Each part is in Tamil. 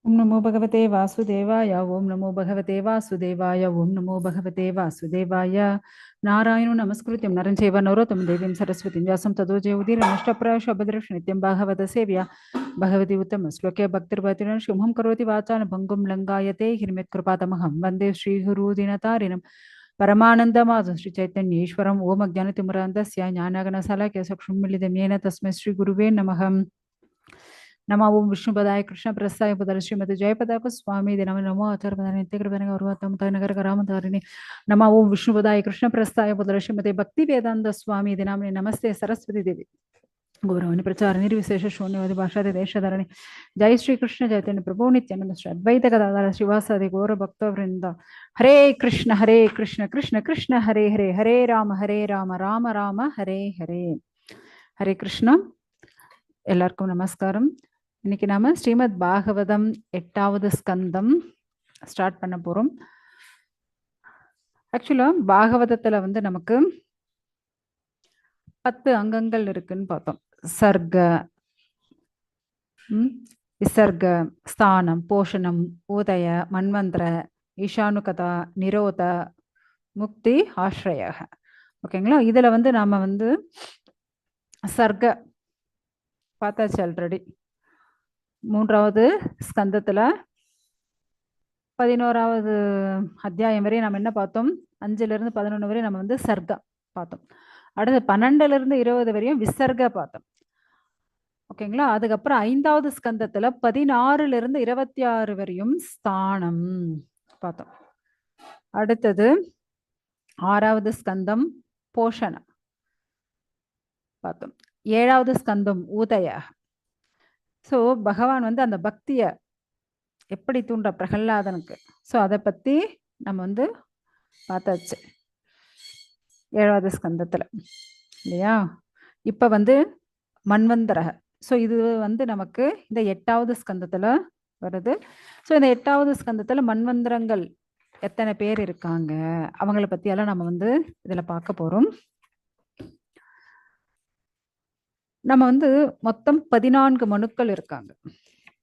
ओम नमो भगवते वासुदेवाय ओम नमो भगवते वासुदेवाय ओम नमो भगवते वासुदेवाय नारायणो नमस्कृत्यं नरं चैव नरोत्तमं देवीं सरस्वतीं व्यासं ततो जयमुदीरनष्टप्रायश अभद्रक्षनित्यं भागवत सेव्या भगवती उत्तमश्लोके भक्तिर्भवतीनं शुभं करोति वाचानं भङ्गुं लङ्घायते हिरण्यकृपातमहं वन्दे श्रीगुरुदिनतारिणं परमानन्दमाधवं श्रीचैतन्येश्वरम् ओम अज्ञानतिमिरान्धस्य ज्ञानागणशलाकया चक्षुं मिलितं येन तस्मै श्रीगुरुवे नमः नमो ओं विष्णुपदाय कृष्णप्रस्थाय पदाय श्रीमती जयपदाक स्वामी नमो नमो अथर्वदाय नित्यकृपणिक औरवत्तम नगर करामधारिणी नमो ओं विष्णुपदाय कृष्णप्रस्थाय पदाय श्रीमती भक्ति वेदांत स्वामी नामिने नमस्ते सरस्वती देवी गौरवाणी प्रचार निर्विशेष शून्यवादी भाषा देशधरणी जय श्री कृष्ण चैतन्य प्रभु नित्यानंद श्री अद्वैत गदाधर शिवासादि गौर भक्त वृंद हरे कृष्ण कृष्ण कृष्ण हरे हरे हरे राम राम राम हरे हरे हरे कृष्ण எல்லாருக்கும் நமஸ்காரம். இன்னைக்கு நாம ஸ்ரீமத் பாகவதம் 8வது ஸ்கந்தம் ஸ்டார்ட் பண்ண போறோம். ஆக்சுவலா பாகவதத்துல வந்து நமக்கு 10 அங்கங்கள் இருக்குன்னு பார்த்தோம். சர்க, விசர்க, ஸ்தானம், போஷணம், உதய, மன்வந்திர, ஈஷானுகதா, நிரோத, முக்தி, ஆஸ்ரய. ஓகேங்களா? இதுல வந்து நாம வந்து சர்க பார்த்தாச்சு ஆல்ரெடி. 3வது ஸ்கந்தத்துல 11வது அத்தியாயம் வரை நம்ம என்ன பார்த்தோம்? 5லிருந்து 11 வரை நம்ம வந்து சர்க்கா பார்த்தோம். அடுத்து 12லிருந்து 20 வரையும் விசர்க பார்த்தோம். ஓகேங்களா? அதுக்கப்புறம் 5வது ஸ்கந்தத்துல 16லிருந்து 26 வரையும் ஸ்தானம் பார்த்தோம். அடுத்தது 6வது ஸ்கந்தம் போஷணம் பார்த்தோம். 7வது ஸ்கந்தம் உதய. ஸோ பகவான் வந்து அந்த பக்தியை எப்படி தூண்ட பிரகல்லாதனுக்கு, ஸோ அதை பற்றி நம்ம வந்து பார்த்தாச்சு 7வது ஸ்கந்தத்தில் இல்லையா? இப்போ வந்து மன்வந்தரக. ஸோ இது வந்து நமக்கு இந்த 8வது ஸ்கந்தத்தில் வருது. ஸோ இந்த 8வது ஸ்கந்தத்தில் மன்வந்தரங்கள் எத்தனை பேர் இருக்காங்க அவங்கள பற்றியெல்லாம் நம்ம வந்து இதில் பார்க்க போகிறோம். நம்ம வந்து மொத்தம் 14 மனுக்கள் இருக்காங்க.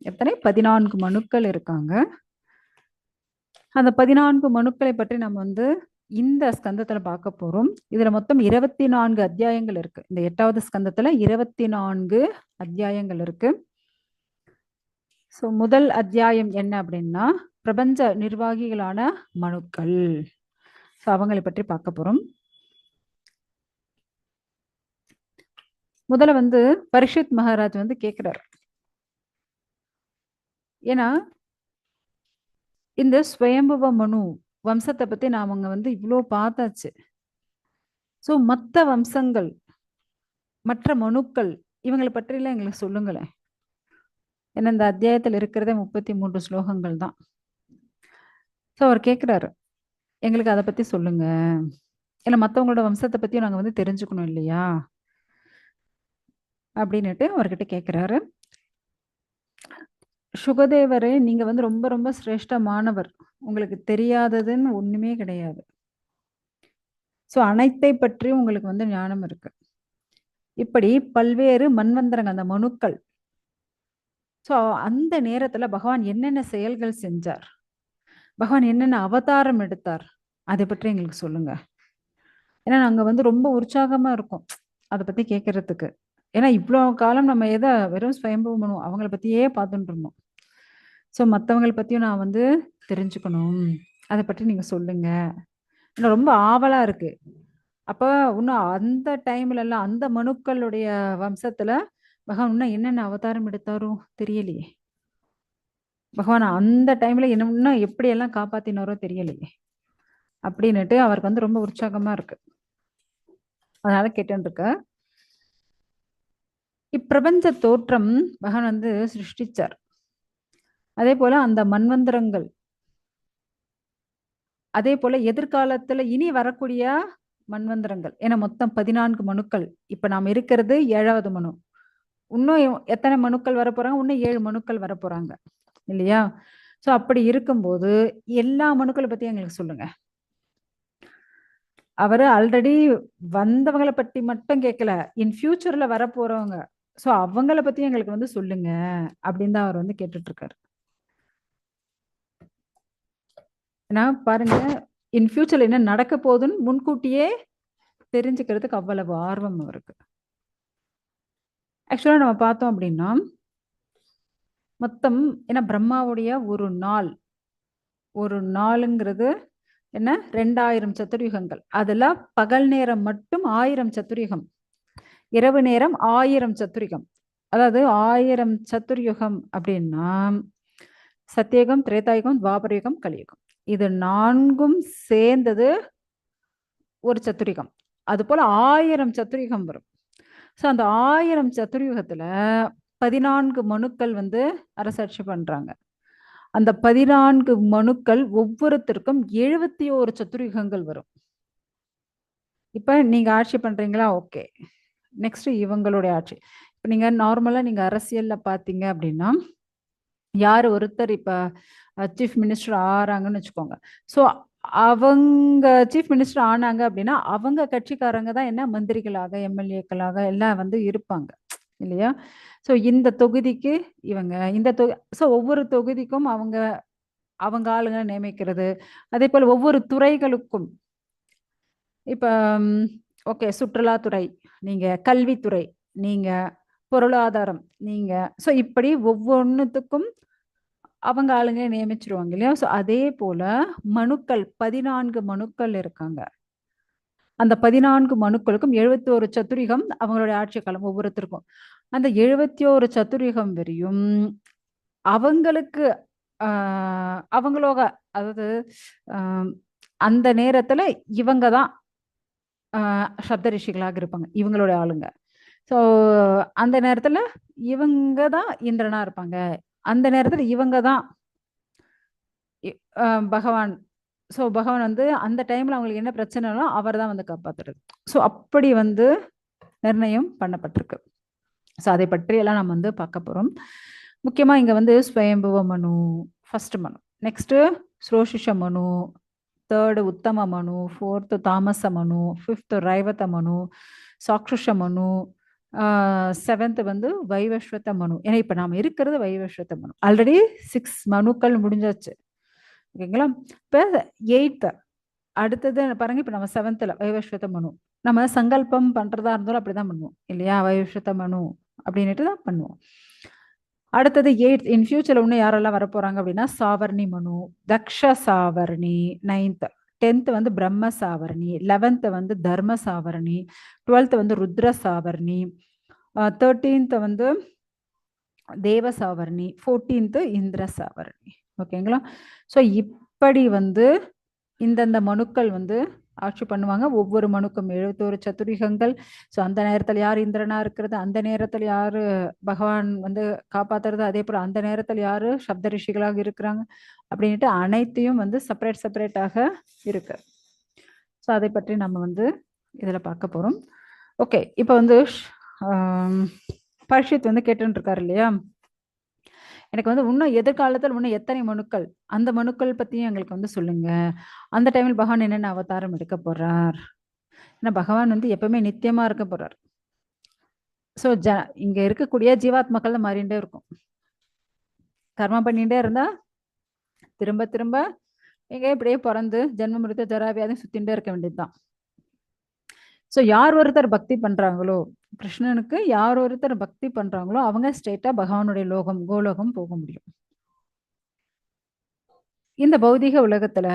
எத்தனை? 14 மனுக்கள் இருக்காங்க. அந்த 14 மனுக்களை பற்றி நம்ம வந்து இந்த ஸ்கந்தத்துல பார்க்க போறோம். இதுல மொத்தம் 24 அத்தியாயங்கள் இருக்கு. இந்த 8வது ஸ்கந்தத்துல 24 அத்தியாயங்கள் இருக்கு. ஸோ முதல் அத்தியாயம் என்ன அப்படின்னா பிரபஞ்ச நிர்வாகிகளான மனுக்கள். ஸோ அவங்களை பற்றி பார்க்க போறோம். முதல்ல வந்து பரீட்சித் மகாராஜ் வந்து கேட்கிறார். ஏன்னா இந்த ஸ்வயம்புவ மனு வம்சத்தை பத்தி நாம வந்து இவ்வளோ பார்த்தாச்சு. ஸோ மற்ற வம்சங்கள், மற்ற மனுக்கள், இவங்களை பற்றியெல்லாம் எங்களுக்கு சொல்லுங்களேன். ஏன்னா இந்த அத்தியாயத்தில் இருக்கிறதே 33 ஸ்லோகங்கள் தான். ஸோ அவர் கேட்குறாரு, எங்களுக்கு அதை பத்தி சொல்லுங்க. ஏன்னா மற்றவங்களோட வம்சத்தை பத்தியும் நாங்கள் வந்து தெரிஞ்சுக்கணும் இல்லையா அப்படின்னுட்டு அவர்கிட்ட கேட்குறாரு. சுகதேவரே, நீங்க வந்து ரொம்ப ரொம்ப சிரேஷ்டமானவர். உங்களுக்கு தெரியாததுன்னு ஒண்ணுமே கிடையாது. ஸோ அனைத்தை பற்றியும் உங்களுக்கு வந்து ஞானம் இருக்கு. இப்படி பல்வேறு மன்வந்தரங்கள், அந்த மனுக்கள், ஸோ அந்த நேரத்துல பகவான் என்னென்ன செயல்கள் செஞ்சார், பகவான் என்னென்ன அவதாரம் எடுத்தார், அதை பற்றி எங்களுக்கு சொல்லுங்க. ஏன்னா நாங்க வந்து ரொம்ப உற்சாகமா இருக்கோம் அதை பத்தி கேட்கறதுக்கு. ஏன்னா இவ்வளோ காலம் நம்ம எதை வெறும் ஸ்வயம்பு மனு அவங்கள பத்தியே பார்த்துட்டு இருந்தோம். ஸோ மற்றவங்களை பத்தியும் நான் வந்து தெரிஞ்சுக்கணும், அதை பற்றி நீங்க சொல்லுங்க. இன்னும் ரொம்ப ஆவலா இருக்கு. அப்ப இன்னும் அந்த டைம்ல எல்லாம் அந்த மனுக்களுடைய வம்சத்துல பகவான் இன்னும் என்னென்ன அவதாரம் எடுத்தாரோ தெரியலையே. பகவான் அந்த டைம்ல இன்னும் எப்படி எல்லாம் காப்பாத்தினாரோ தெரியலையே அப்படின்னுட்டு அவருக்கு வந்து ரொம்ப உற்சாகமா இருக்கு. அதனால கேட்டுன்னு இருக்க. இப்பிரபஞ்ச தோற்றம் பகவான் வந்து சிருஷ்டிச்சார். அதே போல அந்த மன்வந்தரங்கள், அதே போல எதிர்காலத்துல இனி வரக்கூடிய மன்வந்தரங்கள், ஏன்னா மொத்தம் 14 மனுக்கள். இப்ப நாம இருக்கிறது 7வது மனு. இன்னும் எத்தனை மனுக்கள் வர போறாங்க? இன்னும் 7 மனுக்கள் வர போறாங்க இல்லையா? ஸோ அப்படி இருக்கும்போது எல்லா மனுக்களை பத்தி எங்களுக்கு சொல்லுங்க. அவரு ஆல்ரெடி வந்தவங்களை பற்றி மட்டும் கேட்கல, இன் ஃபியூச்சர்ல வர போறவங்க, ஸோ அவங்கள பத்தி எங்களுக்கு வந்து சொல்லுங்க அப்படின்னு தான் அவர் வந்து கேட்டுட்டு இருக்காரு. ஏன்னா பாருங்க, இன் ஃபியூச்சர்ல என்ன நடக்க போகுதுன்னு முன்கூட்டியே தெரிஞ்சுக்கிறதுக்கு அவ்வளவு ஆர்வம் அவருக்கு. ஆக்சுவலா நம்ம பார்த்தோம் அப்படின்னா மொத்தம் ஏன்னா பிரம்மாவுடைய ஒரு நாளுங்கிறது என்ன 2000 சதுர்யுகங்கள். அதுல பகல் நேரம் மட்டும் 1000 சதுர்யுகம், இரவு நேரம் 1000 சதுர்யுகம். அதாவது 1000 சதுர்யுகம் அப்படின்னா சத்தியயுகம், திரேதாயுகம், துவாபரயுகம், கலியுகம். இது 4ம் சேர்ந்தது ஒரு சதுரிகம். அது போல 1000 சதுரிகம் வரும். ஸோ அந்த 1000 சதுர்யுகத்துல 14 மனுக்கள் வந்து அரசாட்சி பண்றாங்க. அந்த 14 மனுக்கள் ஒவ்வொருத்தருக்கும் 71 சதுர்யுகங்கள் வரும். இப்ப நீங்க ஆட்சி பண்றீங்களா? ஓகே. நெக்ஸ்ட் இவங்களுடைய ஆட்சி. இப்ப நீங்க நார்மலா நீங்க அரசியல்ல பாத்தீங்க அப்படின்னா யார் ஒருத்தர் இப்ப சீஃப் மினிஸ்டர் ஆறாங்கன்னு வச்சுக்கோங்க. ஸோ அவங்க சீஃப் மினிஸ்டர் ஆனாங்க அப்படின்னா அவங்க கட்சிக்காரங்க தான் என்ன மந்திரிகளாக, எம்எல்ஏக்களாக எல்லாம் வந்து இருப்பாங்க இல்லையா? ஸோ இந்த தொகுதிக்கு இவங்க, ஸோ ஒவ்வொரு தொகுதிக்கும் அவங்க அவங்க ஆளுங்க நியமிக்கிறது. அதே போல ஒவ்வொரு துறைகளுக்கும் இப்ப ஓகே சுற்றுலாத்துறை நீங்க, கல்வித்துறை நீங்க, பொருளாதாரம் நீங்க, ஸோ இப்படி ஒவ்வொன்றுத்துக்கும் அவங்க ஆளுங்க நியமிச்சிருவாங்க இல்லையா? ஸோ அதே போல மனுக்கள் 14 மனுக்கள் இருக்காங்க. அந்த 14 மனுக்களுக்கும் 71 சதுரிகம் அவங்களுடைய ஆட்சி காலம் ஒவ்வொருத்தருக்கும். அந்த 71 சதுரிகம் வரையும் அவங்களுக்கு அவங்களோட, அதாவது அந்த நேரத்துல இவங்க தான் சப்த ரிஷிகளாக இருப்பாங்க, இவங்களுடைய ஆளுங்க. ஸோ அந்த நேரத்துல இவங்க தான் இந்திரனா இருப்பாங்க. அந்த நேரத்துல இவங்க தான் பகவான். ஸோ பகவான் வந்து அந்த டைம்ல அவங்களுக்கு என்ன பிரச்சனைனோ அவர் தான் வந்து காப்பாத்துறது. ஸோ அப்படி வந்து நிர்ணயம் பண்ணப்பட்டிருக்கு. ஸோ அதை பற்றியெல்லாம் நம்ம வந்து பார்க்க போறோம். முக்கியமா இங்க வந்து ஸ்வயம்புவ மனு ஃபர்ஸ்ட் மனு, நெக்ஸ்ட் ஸ்ரோஷிஷ மனு, தேர்டு உத்தம மனு, ஃபோர்த்து தாமச மனு, ஃபிஃப்த் ரைவத மனு, சாக்ஷுஷ மனு, செவன்த் வந்து வைவஸ்வத மனு. ஏன்னா இப்ப நாம இருக்கிறது வைவஸ்வத மனு. ஆல்ரெடி 6 மனுக்கள் முடிஞ்சாச்சு ஓகேங்களா? இப்ப 8th அடுத்தது பாருங்க, இப்ப நம்ம 7th வைவஸ்வத மனு. நம்ம சங்கல்பம் பண்றதா இருந்தாலும் அப்படிதான் பண்ணுவோம் இல்லையா? வைவஸ்வத மனு அப்படின்னுட்டு தான் பண்ணுவோம். அடுத்தது 8th இன் ஃபியூச்சர்ல இன்னும் யாரெல்லாம் வரப்போறாங்க அப்படின்னா சாவர்ணி மனு, தக்ஷ சாவர்ணி 9th, 10th வந்து பிரம்ம சாவர்ணி, 11th வந்து தர்ம சாவர்ணி, 12th வந்து ருத்ர சாவர்ணி, 13th வந்து தேவ சாவர்ணி, 14th இந்திர சாவர்ணி. ஓகேங்களா? ஸோ இப்படி வந்து இந்தந்த மனுக்கள் வந்து ஆட்சி பண்ணுவாங்க. ஒவ்வொரு மனுக்கும் 71 சதுரிகங்கள். ஸோ அந்த நேரத்தில் யார் இந்திரனா இருக்கிறது, அந்த நேரத்தில் யாரு பகவான் வந்து காப்பாத்துறது, அதே போல அந்த நேரத்தில் யாரு சப்த ரிஷிகளாக இருக்கிறாங்க அப்படின்ட்டு அனைத்தையும் வந்து செப்பரேட்டாக இருக்கு. ஸோ அதை பற்றி நம்ம வந்து இதில் பார்க்க போறோம். ஓகே, இப்போ வந்து பரீட்சித் வந்து கேட்டுன்னு இருக்காரு இல்லையா? எனக்கு வந்து இன்னும் எதிர்காலத்தில் இன்னும் எத்தனை மனுக்கள், அந்த மனுக்கள் பத்தியும் எங்களுக்கு வந்து சொல்லுங்க. அந்த டைமில் பகவான் என்னென்ன அவதாரம் எடுக்க போறார்? ஏன்னா பகவான் வந்து எப்பவுமே நித்தியமா இருக்க போறார். ஸோ இங்க இருக்கக்கூடிய ஜீவாத்மாக்கள் தான் மாறிண்டே இருக்கும். கர்மம் பண்ணிட்டே இருந்தா திரும்ப திரும்ப எங்க இப்படியே பிறந்து ஜென்மம் எடுத்து ஜராவியாதையும் சுத்தின்ண்டே இருக்க வேண்டியதுதான். ஸோ யார் ஒருத்தர் பக்தி பண்றாங்களோ, கிருஷ்ணனுக்கு யார் ஒருத்தர் பக்தி பண்றாங்களோ அவங்க ஸ்ட்ரெயிட்டா பகவானுடைய லோகம் கோலோகம் போக முடியும். இந்த பௌதிக உலகத்துல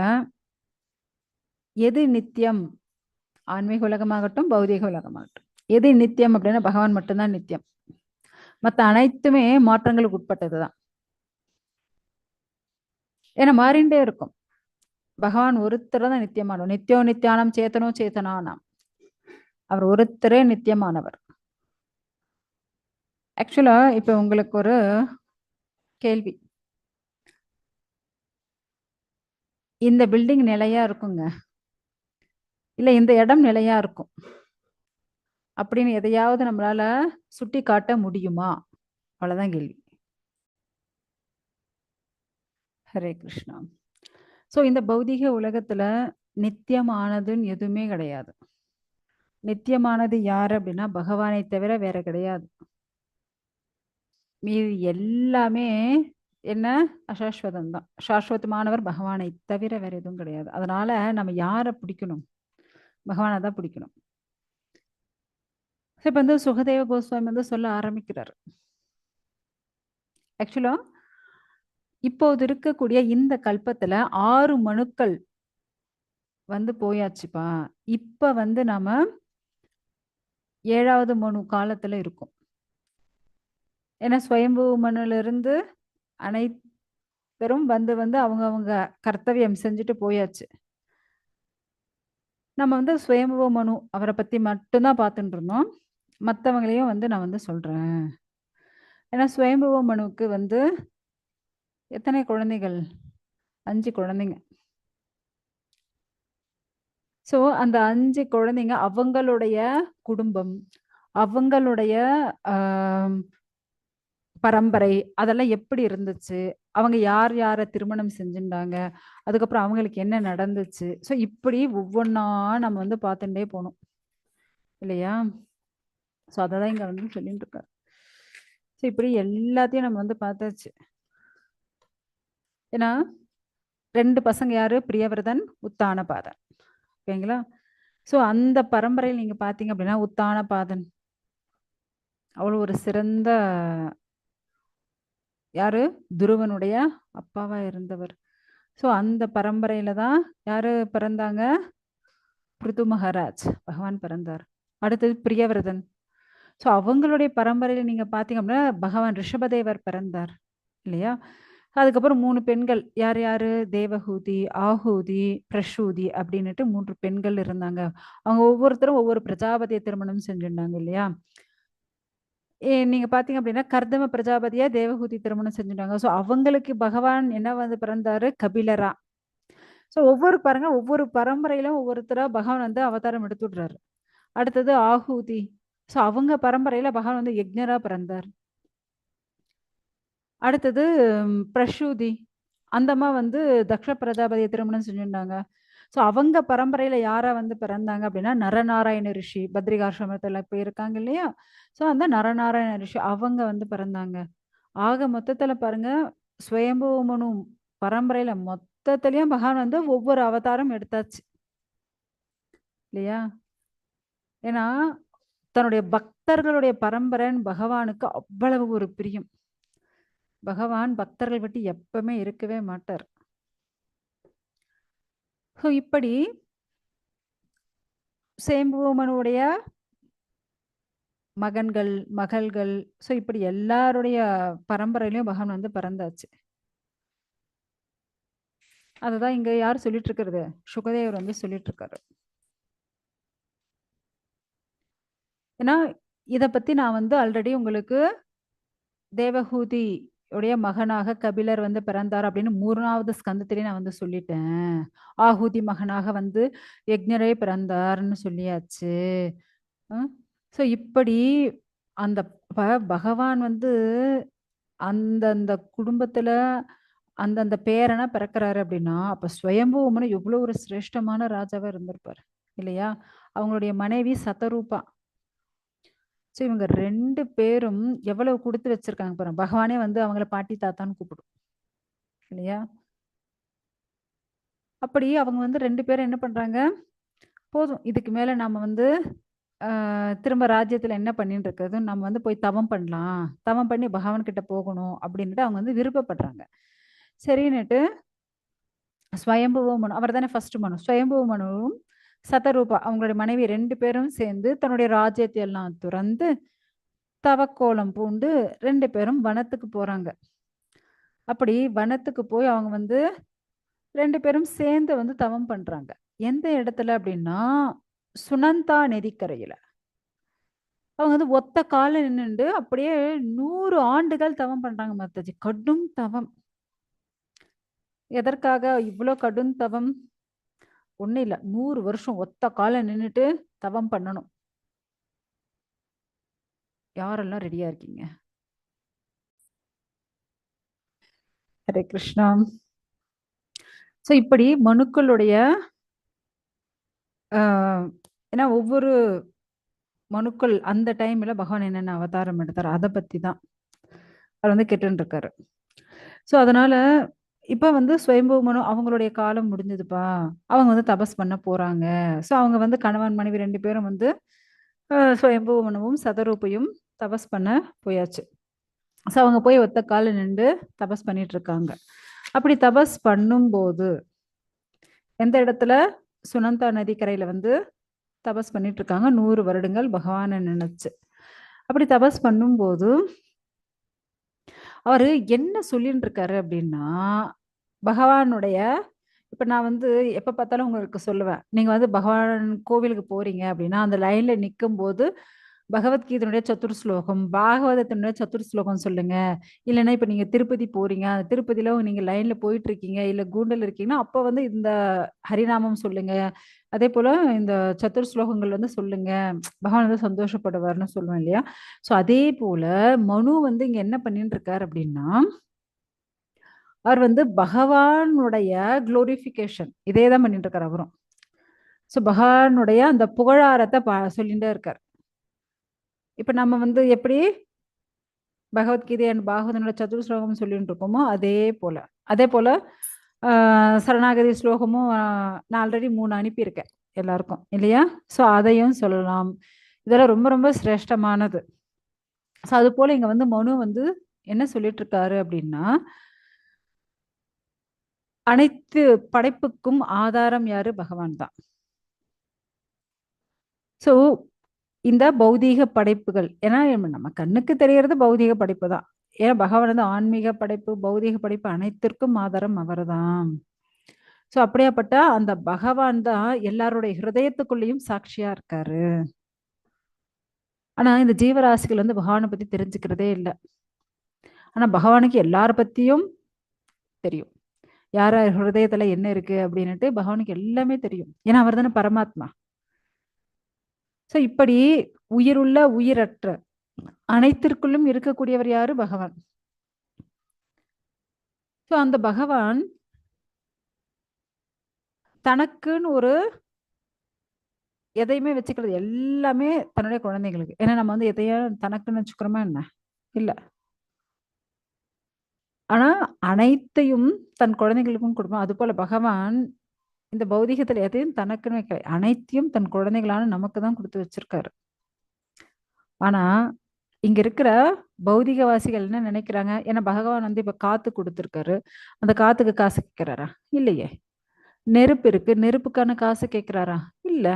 எது நித்தியம், ஆன்மீக உலகமாகட்டும் பௌதிக உலகமாகட்டும், எது நித்தியம் அப்படின்னா பகவான் மட்டும்தான் நித்தியம். மற்ற அனைத்துமே மாற்றங்களுக்கு உட்பட்டதுதான். ஏன்னா மாறிண்டே இருக்கும். பகவான் ஒருத்தர் தான் நித்தியமானவர். நித்தியோ நித்தியானம் சேத்தனோ சேத்தனானாம். அவர் ஒருத்தரே நித்தியமானவர். ஆக்சுவலா இப்ப உங்களுக்கு ஒரு கேள்வி, இந்த பில்டிங் நிலையா இருக்குங்க, இல்ல இந்த இடம் நிலையா இருக்கும் அப்படின்னு எதையாவது நம்மளால சுட்டி காட்ட முடியுமா? அவ்வளவுதான் கேள்வி. ஹரே கிருஷ்ணா. ஸோ இந்த பௌதிக உலகத்துல நித்தியமானதுன்னு எதுவுமே கிடையாது. நித்தியமானது யாரு அப்படின்னா பகவானை தவிர வேற கிடையாது. மீது எல்லாமே என்ன அசாஸ்வதம் தான். சாஸ்வதமானவர் பகவானை தவிர வேற எதுவும் கிடையாது. அதனால நம்ம யாரை பிடிக்கணும்? பகவானை தான் பிடிக்கணும். இப்ப வந்து சுகதேவ கோஸ்வாமி வந்து சொல்ல ஆரம்பிக்கிறார். ஆக்சுவலா இப்போது இருக்கக்கூடிய இந்த கல்பத்துல 6 மனுக்கள் வந்து போயாச்சுப்பா. இப்ப வந்து நாம 7வது மனு காலத்துல இருக்கோம். ஏன்னா ஸ்வயம்பு மனுல இருந்து அனைத்தரும் வந்து வந்து அவங்க கர்த்தவியம் செஞ்சுட்டு போயாச்சு. நம்ம வந்து சுயம்பு மனு அவரை பத்தி மட்டும்தான் பார்த்துட்டு இருந்தோம். மற்றவங்களையும் வந்து நான் வந்து சொல்றேன். ஏன்னா சுயம்பு மனுவுக்கு வந்து எத்தனை குழந்தைகள்? 5 குழந்தைங்க. ஸோ அந்த 5 குழந்தைங்க அவங்களுடைய குடும்பம், அவங்களுடைய பரம்பரை அதெல்லாம் எப்படி இருந்துச்சு? அவங்க யார் யாரை திருமணம் செஞ்சுட்டாங்க? அதுக்கப்புறம் அவங்களுக்கு என்ன நடந்துச்சு? ஸோ இப்படி ஒவ்வொன்றா நம்ம வந்து பார்த்துட்டே போகணும் இல்லையா? ஸோ அதை தான் இங்கே வந்து சொல்லிட்டு இருக்காரு. ஸோ இப்படி எல்லாத்தையும் நம்ம வந்து பார்த்தாச்சு. ஏன்னா 2 பசங்க யாரு? பிரியவர்தன், உத்தானபாதன். ஓகேங்களா? ஸோ அந்த பரம்பரையில் நீங்க பார்த்தீங்க அப்படின்னா உத்தானபாதன் அவ்வளோ ஒரு சிறந்த யாரு? துருவனுடைய அப்பாவா இருந்தவர். ஸோ அந்த பரம்பரையில தான் யாரு பிறந்தாங்க? பிருது மகாராஜ் பகவான் பிறந்தார். அடுத்தது பிரியவர்தன். ஸோ அவங்களுடைய பரம்பரையில நீங்க பார்த்தீங்க அப்படின்னா பகவான் ரிஷபதேவர் பிறந்தார் இல்லையா? அதுக்கப்புறம் 3 பெண்கள் யார் யாரு? தேவஹூதி, ஆஹூதி, பிரசூதி அப்படின்னுட்டு 3 பெண்கள் இருந்தாங்க. அவங்க ஒவ்வொருத்தரும் ஒவ்வொரு பிரஜாபதியை திருமணம் செஞ்சிருந்தாங்க இல்லையா? நீங்க பார்த்தீங்க அப்படின்னா கர்தம பிரஜாபதியா தேவஹூதி திருமணம் செஞ்சுட்டாங்க. ஸோ அவங்களுக்கு பகவான் என்ன வந்து பிறந்தாரு? கபிலரா. ஸோ பாருங்க ஒவ்வொரு பரம்பரையிலும் ஒவ்வொருத்தரா பகவான் வந்து அவதாரம் எடுத்து விடுறாரு. அடுத்தது ஆஹூதி. ஸோ அவங்க பரம்பரையில பகவான் வந்து யக்ஞரா பிறந்தார். அடுத்தது பிரசூதி. அந்தம்மா வந்து தக்ஷ பிரஜாபதியை திருமணம் செஞ்சுட்டாங்க. ஸோ அவங்க பரம்பரையில யாரா வந்து பிறந்தாங்க அப்படின்னா நரநாராயண ரிஷி பத்ரிகாசிரமத்துல போய் இருக்காங்க இல்லையா? ஸோ அந்த நரநாராயண ரிஷி அவங்க வந்து பிறந்தாங்க. ஆக மொத்தத்துல பாருங்க ஸ்வயம்பு மனு பரம்பரையில மொத்தத்திலயும் பகவான் வந்து ஒவ்வொரு அவதாரம் எடுத்தாச்சு இல்லையா? ஏன்னா தன்னுடைய பக்தர்களுடைய பரம்பரைன்னு பகவானுக்கு அவ்வளவு ஒரு பிரியம். பகவான் பக்தர்கள் விட்டு எப்பவுமே இருக்கவே மாட்டார். ஸோ இப்படி சேம்புவனுடைய மகன்கள், மகள்கள், ஸோ இப்படி எல்லாருடைய பரம்பரையிலயும் பகவான் வந்து பிறந்தாச்சு. அதுதான் இங்க யார் சொல்லிட்டு இருக்கிறது? சுகதேவர் வந்து சொல்லிட்டு இருக்காரு. ஏன்னா இத பத்தி நான் வந்து ஆல்ரெடி உங்களுக்கு தேவஹூதி உடைய மகனாக கபிலர் வந்து பிறந்தார் அப்படின்னு 3வது ஸ்கந்தத்திலே நான் வந்து சொல்லிட்டேன். ஆஹூதி மகனாக வந்து யக்ஞரே பிறந்தார்னு சொல்லியாச்சு. ஸோ இப்படி அந்த பகவான் வந்து அந்தந்த குடும்பத்துல அந்தந்த பேரனா பிறக்கிறாரு அப்படின்னா அப்ப ஸ்வயம்புவமனு எவ்வளவு ஒரு சிரேஷ்டமான ராஜாவா இருந்திருப்பாரு இல்லையா? அவங்களுடைய மனைவி சதரூபா. ஸோ இவங்க 2 பேரும் எவ்வளவு கொடுத்து வச்சிருக்காங்க பாருங்க. பகவானே வந்து அவங்கள பாட்டி தாத்தான்னு கூப்பிடும் இல்லையா? அப்படி அவங்க வந்து 2 பேரும் என்ன பண்றாங்க? போதும் இதுக்கு மேல நாம வந்து திரும்ப ராஜ்யத்துல என்ன பண்ணிட்டு இருக்கிறது? நம்ம வந்து போய் தவம் பண்ணலாம். தவம் பண்ணி பகவான் கிட்ட போகணும் அப்படின்னுட்டு அவங்க வந்து விருப்பப்படுறாங்க. சரின்னுட்டு ஸ்வயம்புவ மனு அவர் தானே ஃபர்ஸ்ட் மனு. ஸ்வயம்புவ மனுவும் சதரூபா அவங்களுடைய மனைவி 2 பேரும் சேர்ந்து தன்னுடைய ராஜ்யத்தை எல்லாம் துறந்து தவக்கோலம் பூண்டு 2 பேரும் வனத்துக்கு போறாங்க. அப்படி வனத்துக்கு போய் அவங்க வந்து 2 பேரும் சேர்ந்து வந்து தவம் பண்றாங்க. எந்த இடத்துல அப்படின்னா சுனந்தா நதிக்கரையில. அவங்க வந்து ஒத்த கால நின்னுண்டு அப்படியே 100 ஆண்டுகள் தவம் பண்றாங்க மாதாஜி. கடும் தவம். எதற்காக இவ்வளோ கடும் தவம்? ஒண்ணும் இல்ல. 100 வருஷம் ஒத்த கால நின்னுட்டு தவம் பண்ணணும். யாரெல்லாம் ரெடியா இருக்கீங்க? ஹரே கிருஷ்ணா. ஸோ இப்படி மனுக்களுடைய ஏன்னா ஒவ்வொரு மனுக்கள் அந்த டைம்ல பகவான் என்னென்ன அவதாரம் எடுத்தார் அதை பத்தி தான் அவர் வந்து கேட்டுன்னு இருக்காரு. ஸோ அதனால இப்ப வந்து சுயம்பு மனு அவங்களுடைய காலம் முடிஞ்சதுப்பா. அவங்க வந்து தபஸ் பண்ண போறாங்க. ஸோ அவங்க வந்து கணவன், மனைவி 2 பேரும் வந்து சுயம்பு மனுவும், சதரூபையும் தபஸ் பண்ண போயாச்சு. ஸோ அவங்க போய் ஒத்த கால்ல நின்டு தபஸ் பண்ணிட்டு இருக்காங்க. அப்படி தபஸ் பண்ணும்போது, எந்த இடத்துல? சுனந்தா நதிக்கரையில வந்து தபஸ் பண்ணிட்டு இருக்காங்க 100 வருடங்கள் பகவான நினைச்சு. அப்படி தபஸ் பண்ணும்போது, அவரு என்ன சொல்லின்னு இருக்காரு அப்படின்னா, பகவானுடைய இப்ப நான் வந்து எப்ப பார்த்தாலும் உங்களுக்கு சொல்லுவேன். நீங்க வந்து பகவான் கோவிலுக்கு போறீங்க அப்படின்னா, அந்த லைன்ல நிக்கும்போது பகவத்கீதையினுடைய சத்துர் ஸ்லோகம், பாகவதத்தினுடைய சத்துர் ஸ்லோகம் சொல்லுங்க. இல்லன்னா இப்ப நீங்க திருப்பதி போறீங்க. அந்த திருப்பதியில நீங்க லைன்ல போயிட்டு இருக்கீங்க. இல்ல கூண்டுல இருக்கீங்கன்னா, அப்ப வந்து இந்த ஹரிநாமம் சொல்லுங்க. அதேபோல இந்த சத்துர் ஸ்லோகங்கள் வந்து சொல்லுங்க. பகவான் வந்து சந்தோஷப்படுவார்ன்னு சொல்லுவேன் இல்லையா? ஸோ அதே போல மனு வந்து இங்க என்ன பண்ணிட்டு இருக்காரு அப்படின்னா, அவர் வந்து பகவானுடைய குளோரிஃபிகேஷன் இதே தான் பண்ணிட்டு இருக்காரு அவரும். ஸோ பகவானுடைய அந்த புகழாரத்த சொல்லிட்டே இருக்காரு. இப்ப நம்ம வந்து எப்படி பகவத்கீதை அண்ட் பாகவதனோட சதுர் ஸ்லோகம் சொல்லிட்டு இருக்கோமோ அதே போல சரணாகதி ஸ்லோகமும் நான் ஆல்ரெடி 3 அனுப்பியிருக்கேன் எல்லாருக்கும் இல்லையா? ஸோ அதையும் சொல்லலாம். இதெல்லாம் ரொம்ப ரொம்ப சிரேஷ்டமானது. ஸோ அது போல இங்க வந்து மனு வந்து என்ன சொல்லிட்டு இருக்காரு அப்படின்னா, அனைத்து படைப்புக்கும் ஆதாரம் யாரு? பகவான் தான். ஸோ இந்த பௌதீக படைப்புகள் ஏன்னா நம்ம கண்ணுக்கு தெரியறது பௌதீக படைப்பு தான். ஏன்னா பகவான் வந்து ஆன்மீக படைப்பு, பௌதீக படைப்பு அனைத்திற்கும் ஆதாரம் அவர்தான். ஸோ அப்படியாப்பட்ட அந்த பகவான் தான் எல்லாருடைய ஹிருதயத்துக்குள்ளேயும் சாட்சியா இருக்காரு. ஆனா இந்த ஜீவராசிகள் வந்து பகவானை பத்தி தெரிஞ்சுக்கிறதே இல்லை. ஆனா பகவானுக்கு எல்லார பத்தியும் தெரியும். யார் யார் ஹிருதயத்துல என்ன இருக்கு அப்படின்னுட்டு பகவானுக்கு எல்லாமே தெரியும். ஏன்னா அவர் தானே பரமாத்மா. ஸோ இப்படி உயிருள்ள உயிரற்ற அனைத்திற்குள்ளும் இருக்கக்கூடியவர் யாரு? பகவான். ஸோ அந்த பகவான் தனக்குன்னு ஒரு எதையுமே வச்சுக்கிறது எல்லாமே தன்னுடைய குழந்தைகளுக்கு. ஏன்னா நம்ம வந்து எதையும் தனக்குன்னு வச்சுக்கிறோமா என்ன? இல்ல. ஆனா அனைத்தையும் தன் குழந்தைகளுக்கும் கொடுப்பான். அதுபோல பகவான் இந்த பௌதிகத்துல எதையும் தனக்குன்னு வைக்கல. அனைத்தையும் தன் குழந்தைகளான நமக்கு தான் கொடுத்து வச்சிருக்காரு. ஆனா இங்க இருக்கிற பௌதிகவாசிகள் என்ன நினைக்கிறாங்க? ஏன்னா பகவான் வந்து இப்ப காத்து கொடுத்திருக்காரு. அந்த காத்துக்கு காசு கேட்கிறாரா? இல்லையே. நெருப்பு இருக்கு. நெருப்புக்கான காசு கேட்கிறாரா? இல்ல.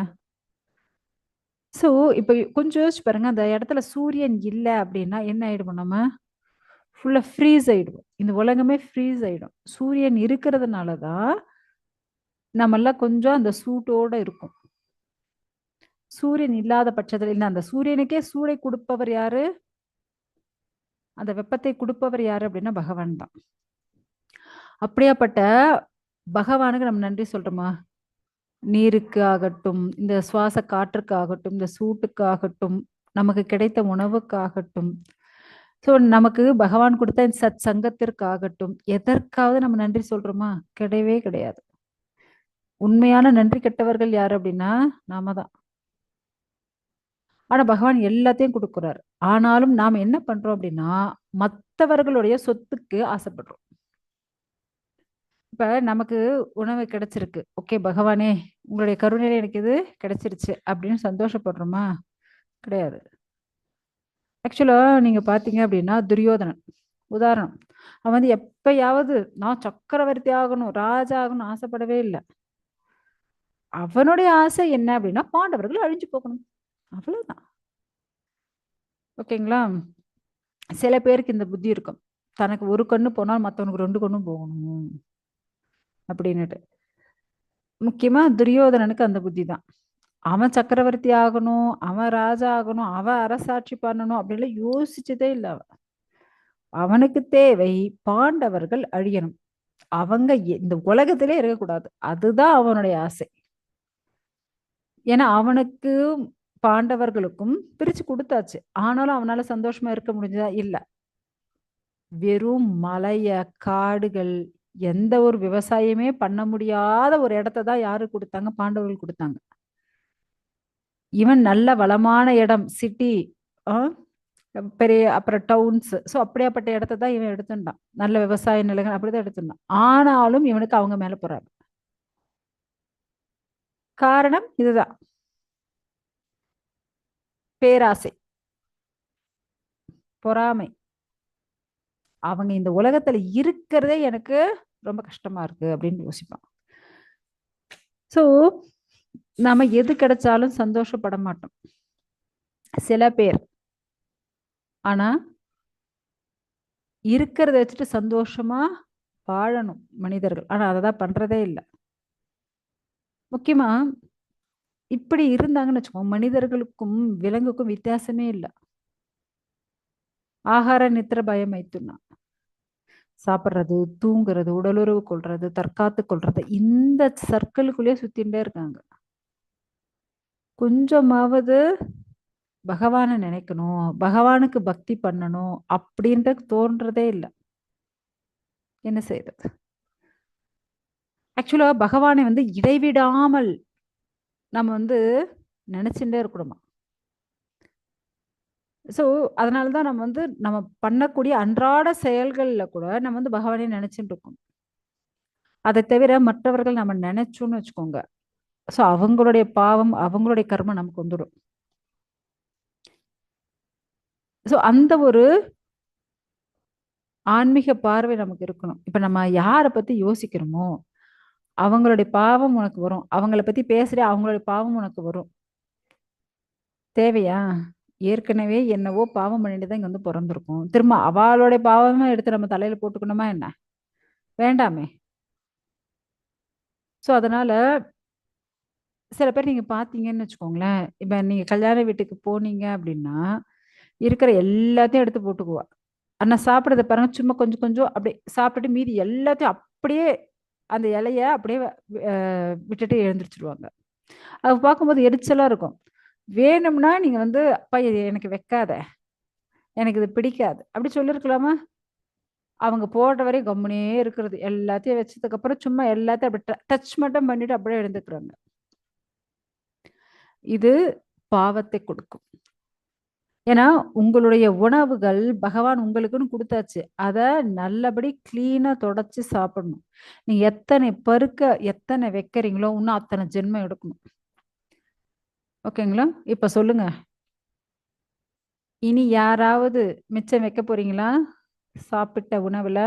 சோ இப்ப கொஞ்சம் யோசிச்சு பாருங்க. அந்த இடத்துல சூரியன் இல்ல அப்படின்னா என்ன ஆயிடுவோம் நம்ம? ஃபுல்லா ஃப்ரீஸ் ஆயிடுவோம். இந்த உலகமே ஃப்ரீஸ் ஆயிடும். சூரியன் இருக்கிறதுனால தான் நம்மெல்லாம் கொஞ்சம் அந்த சூட்டோட இருக்கும். சூரியன் இல்லாத பட்சத்துல இல்ல அந்த சூரியனுக்கே சூடை கொடுப்பவர் யாரு? அந்த வெப்பத்தை கொடுப்பவர் யாரு அப்படின்னா பகவான் தான். அப்படியாப்பட்ட பகவானுக்கு நம்ம நன்றி சொல்றோமா? நீருக்கு ஆகட்டும், இந்த சுவாச காற்றுக்கு ஆகட்டும், இந்த சூட்டுக்கு ஆகட்டும், நமக்கு கிடைத்த உணவுக்காகட்டும், ஸோ நமக்கு பகவான் கொடுத்த இந்த சத் சங்கத்திற்கு ஆகட்டும், எதற்காவது நம்ம நன்றி சொல்றோமா? கிடையவே கிடையாது. உண்மையான நன்றி கெட்டவர்கள் யாரு அப்படின்னா நாம தான். ஆனா பகவான் எல்லாத்தையும் கொடுக்கிறார். ஆனாலும் நாம என்ன பண்றோம் அப்படின்னா மற்றவர்களுடைய சொத்துக்கு ஆசைப்படுறோம். இப்ப நமக்கு உணவு கிடைச்சிருக்கு. ஓகே பகவானே உங்களுடைய கருணையில எனக்கு இது கிடைச்சிருச்சு அப்படின்னு சந்தோஷப்படுறோமா? கிடையாது. ஆக்சுவலா நீங்க பாத்தீங்க அப்படின்னா துரியோதனன் உதாரணம். அவன் வந்து எப்பயாவது நான் சக்கரவர்த்தி ஆகணும், ராஜா ஆகணும் ஆசைப்படவே இல்லை. அவனுடைய ஆசை என்ன அப்படின்னா பாண்டவர்கள் அழிஞ்சு போகணும். அவ்வளவுதான். ஓகேங்களா? சில பேருக்கு இந்த புத்தி இருக்கும். தனக்கு ஒரு கண்ணு போனால் மத்தவனுக்கு 2 கண்ணும் போகணும் அப்படின்னுட்டு. முக்கியமா துரியோதனனுக்கு அந்த புத்தி தான். அவன் சக்கரவர்த்தி ஆகணும், அவன் ராஜா ஆகணும், அவன் அரசாட்சி பண்ணணும் அப்படின்லாம் யோசிச்சதே இல்லை அவன். அவனுக்கு தேவை பாண்டவர்கள் அழியணும். அவங்க இந்த உலகத்திலே இருக்கக்கூடாது. அதுதான் அவனுடைய ஆசை. ஏன்னா அவனுக்கு பாண்டவர்களுக்கும் பிரிச்சு கொடுத்தாச்சு. ஆனாலும் அவனால சந்தோஷமா இருக்க முடிஞ்சதா? இல்ல. வெறும் மலைய காடுகள் எந்த ஒரு விவசாயமே பண்ண முடியாத ஒரு இடத்தை தான் யாரு கொடுத்தாங்க? பாண்டவர்கள் கொடுத்தாங்க. இவன் நல்ல வளமான இடம் சிட்டி பெரிய அப்புறம் டவுன்ஸ். ஸோ அப்படியாப்பட்ட இடத்த தான் இவன் எடுத்துட்டான். நல்ல விவசாய நிலங்கள் அப்படிதான் எடுத்துட்டான். ஆனாலும் இவனுக்கு அவங்க மேல பொறாமை. காரணம் இதுதான். பேராசை, பொறாமை. அவங்க இந்த உலகத்துல இருக்கிறதே எனக்கு ரொம்ப கஷ்டமா இருக்கு அப்படின்னு யோசிப்பான். ஸோ நாம எது கிடைச்சாலும் சந்தோஷப்பட மாட்டோம் சில பேர். ஆனா இருக்கிறத வச்சுட்டு சந்தோஷமா வாழணும் மனிதர்கள். ஆனா அததான் பண்றதே இல்லை. முக்கியமா இப்படி இருந்தாங்கன்னு வச்சுக்கோங்க, மனிதர்களுக்கும் விலங்குக்கும் வித்தியாசமே இல்லை. ஆகார நித்திர பயம் ஐத்துன்னா சாப்பிட்றது, தூங்குறது, உடலுறவு கொள்றது, தற்காத்து கொள்றது, இந்த சர்க்கிளுக்குள்ளேயே சுத்தின்டே இருக்காங்க. கொஞ்சமாவது பகவானை நினைக்கணும், பகவானுக்கு பக்தி பண்ணணும் அப்படின்ற தோன்றதே இல்லை. என்ன செய்யறது? ஆக்சுவலா பகவானை இடைவிடாமல் நம்ம நினைச்சுட்டே இருக்கணுமா. ஸோ அதனாலதான் நம்ம நம்ம பண்ணக்கூடிய அன்றாட செயல்கள்ல கூட நம்ம பகவானை நினைச்சுட்டு இருக்கோம். அதை தவிர மற்றவர்கள் நம்ம நினைச்சோம்னு வச்சுக்கோங்க, ஸோ அவங்களுடைய பாவம், அவங்களுடைய கர்மம் நமக்கு வந்துடும். ஸோ அந்த ஒரு ஆன்மீக பார்வை நமக்கு இருக்கணும். இப்ப நம்ம யாரை பத்தி யோசிக்கிறோமோ அவங்களுடைய பாவம் உனக்கு வரும். அவங்கள பத்தி பேசுற அவங்களுடைய பாவம் உனக்கு வரும். தேவையா? ஏற்கனவே என்னவோ பாவம் பண்ணிட்டு தான் இங்க பிறந்திருக்கோம். திரும்ப அவளுடைய பாவமே எடுத்து நம்ம தலையில போட்டுக்கணுமா என்ன? வேண்டாமே. ஸோ அதனால சில பேர் நீங்க பார்த்தீங்கன்னு வச்சுக்கோங்களேன், இப்ப நீங்க கல்யாண வீட்டுக்கு போனீங்க அப்படின்னா, இருக்கிற எல்லாத்தையும் எடுத்து போட்டுக்குவா. ஆனா சாப்பிடுறத பாருங்க, சும்மா கொஞ்சம் கொஞ்சம் அப்படியே சாப்பிட்டுட்டு மீதி எல்லாத்தையும் அப்படியே அந்த இலைய அப்படியே விட்டுட்டு எழுந்திரிச்சிருவாங்க. அது பார்க்கும்போது எரிச்சலா இருக்கும். வேணும்னா நீங்க அப்பா இது எனக்கு வைக்காத, எனக்கு இது பிடிக்காது அப்படி சொல்லியிருக்கலாமா? அவங்க போடுற வரையும் கம்முனே இருக்கிறது. எல்லாத்தையும் வச்சதுக்கு அப்புறம் சும்மா எல்லாத்தையும் அப்படி டச் மட்டும் பண்ணிட்டு அப்படியே எழுந்துக்கிறாங்க. இது பாவத்தை கொடுக்கும். ஏன்னா உங்களுடைய உணவுகள் பகவான் உங்களுக்குன்னு கொடுத்தாச்சு. அத நல்லபடி கிளீனா தொடச்சு சாப்பிடணும். நீங்க எத்தனை பருக்க எத்தனை வைக்கிறீங்களோ இன்னும் அத்தனை ஜென்மம் எடுக்கணும். ஓகேங்களா? இப்ப சொல்லுங்க. இனி யாராவது மிச்சம் வைக்க போறீங்களா? சாப்பிட்ட உணவுல